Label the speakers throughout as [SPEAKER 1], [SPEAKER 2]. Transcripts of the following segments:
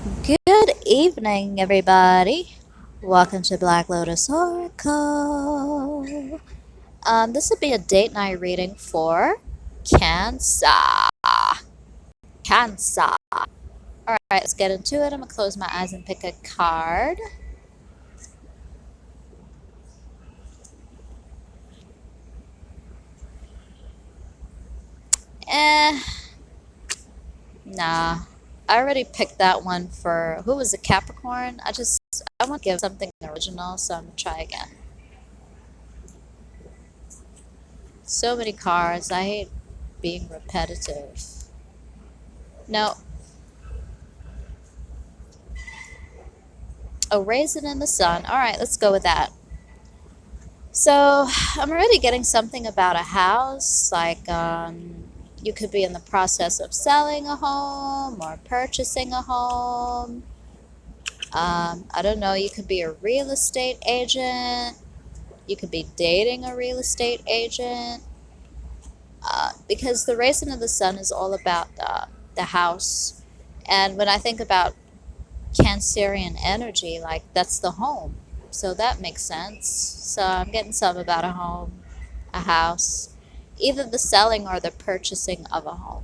[SPEAKER 1] Good evening, everybody. Welcome to Black Lotus Oracle. This will be a date night reading for Cancer. Cancer. All right, let's get into it. I'm gonna close my eyes and pick a card. Eh, nah. I already picked that one for who was a Capricorn. I want to give something original, so I'm gonna try again. So many cards. I hate being repetitive. No, a raisin in the sun. All right, let's go with that. So I'm already getting something about a house, like you could be in the process of selling a home or purchasing a home. I don't know, you could be a real estate agent. You could be dating a real estate agent. Because the raisin of the sun is all about the house. And when I think about Cancerian energy, like that's the home. So that makes sense. So I'm getting some about a home, a house, either the selling or the purchasing of a home.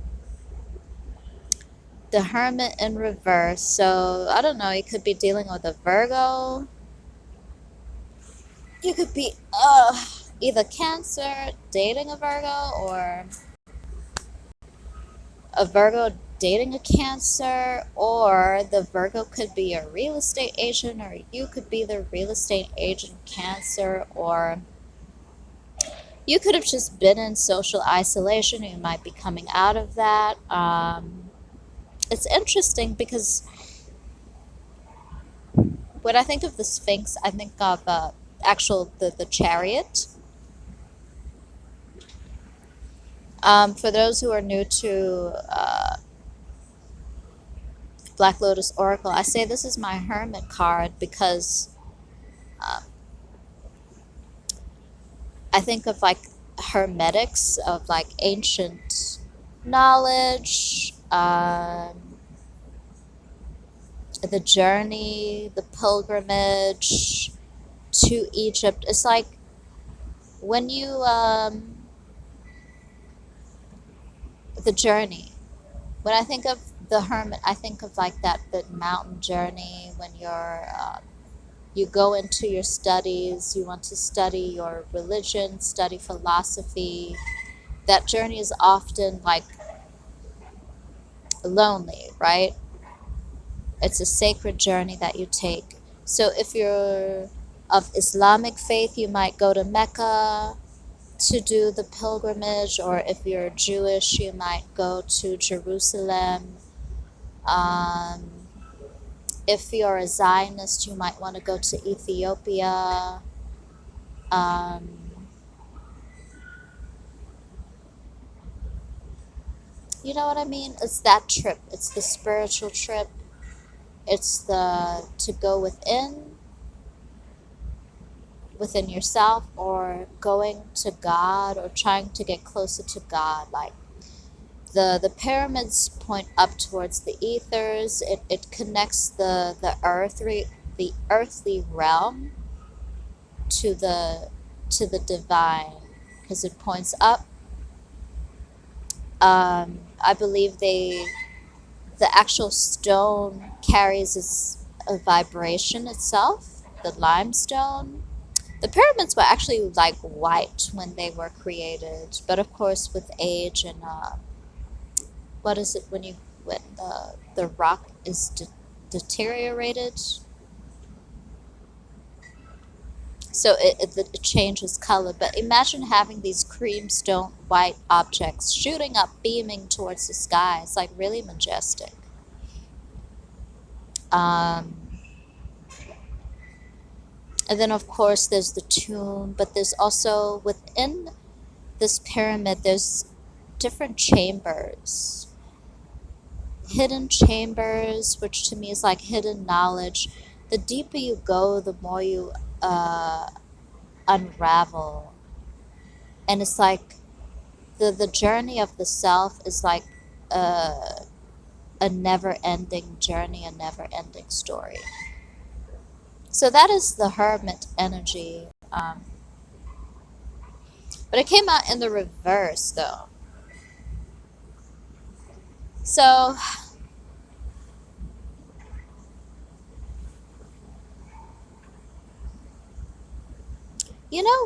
[SPEAKER 1] The Hermit in reverse. So I don't know, you could be dealing with a Virgo. You could be either Cancer dating a Virgo or a Virgo dating a Cancer, or the Virgo could be a real estate agent, or you could be the real estate agent Cancer, or you could have just been in social isolation. You might be coming out of that. It's interesting because when I think of the Sphinx, I think of the Chariot. For those who are new to Black Lotus Oracle, I say this is my Hermit card because um, I think of like hermetics, of like ancient knowledge, the journey, the pilgrimage to Egypt. It's like when you, the journey. When I think of the hermit, I think of like the mountain journey when you go into your studies, you want to study your religion, study philosophy. That journey is often like lonely, right? It's a sacred journey that you take. So if you're of Islamic faith, you might go to Mecca to do the pilgrimage, or if you're Jewish, you might go to Jerusalem. Um, if you're a Zionist, you might want to go to Ethiopia. Um, you know what I mean? It's that trip. It's the spiritual trip. It's the to go within yourself, or going to God, or trying to get closer to God. Like the pyramids point up towards the ethers. It connects the earthly realm to the divine, because it points up. I believe the actual stone carries a vibration itself, the limestone. The pyramids were actually like white when they were created, but of course with age and what is it when the rock is deteriorated, so it changes color. But imagine having these creamstone white objects shooting up, beaming towards the sky. It's like really majestic. Um, and then of course there's the tomb, but there's also within this pyramid there's different chambers, hidden chambers, which to me is like hidden knowledge. The deeper you go, the more you uh, unravel. And it's like the journey of the self is like a, a never ending journey, a never ending story. So that is the hermit energy. But it came out in the reverse though. So,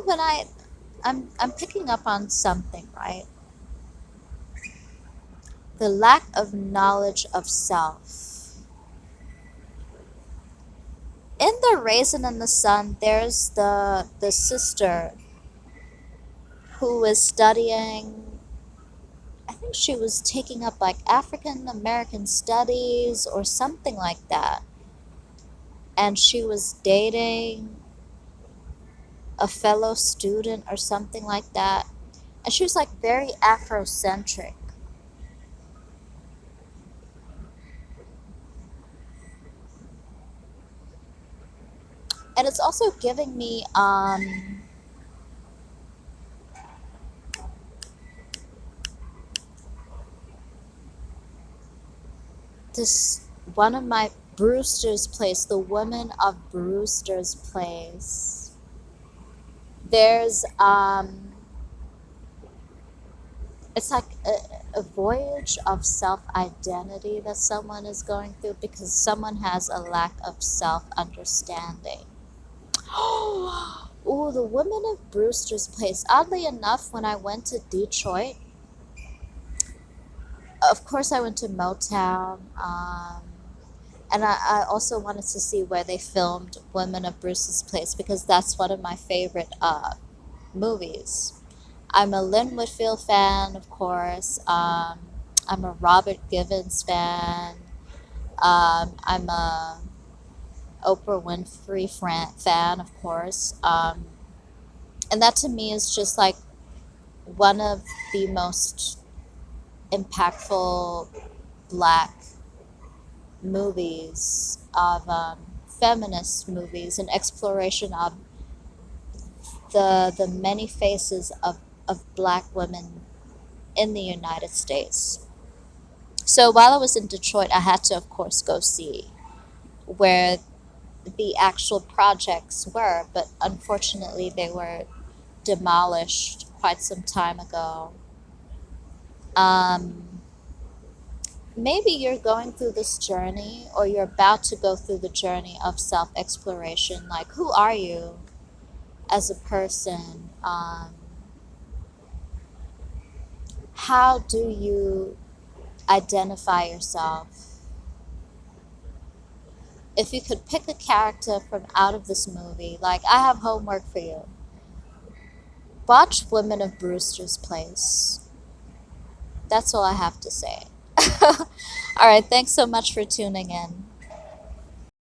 [SPEAKER 1] when I'm picking up on something, right? The lack of knowledge of self. In the Raisin and the Sun, there's the sister who was studying, I think she was taking up like African American studies or something like that. And she was dating a fellow student or something like that. And she was like very Afrocentric. And it's also giving me this one of my Brewsters Place, the woman of Brewsters Place. There's it's like a voyage of self identity that someone is going through because someone has a lack of self understanding. Oh, the woman of Brewster's Place. Oddly enough, when I went to Detroit, of course I went to Motown, and I also wanted to see where they filmed Women of Brewster's Place because that's one of my favorite movies. I'm a Lynn Whitfield fan, of course. I'm a Robert Givens fan. I'm a Oprah Winfrey fan, of course. And that to me is just like one of the most impactful black movies of feminist movies, an exploration of the many faces of black women in the United States. So while I was in Detroit, I had to, of course, go see where the actual projects were, but unfortunately, they were demolished quite some time ago. Um, Maybe you're going through this journey or you're about to go through the journey of self exploration. Like, who are you as a person? How do you identify yourself? If you could pick a character from out of this movie, like, I have homework for you. Watch Women of Brewster's Place. That's all I have to say. All right, thanks so much for tuning in.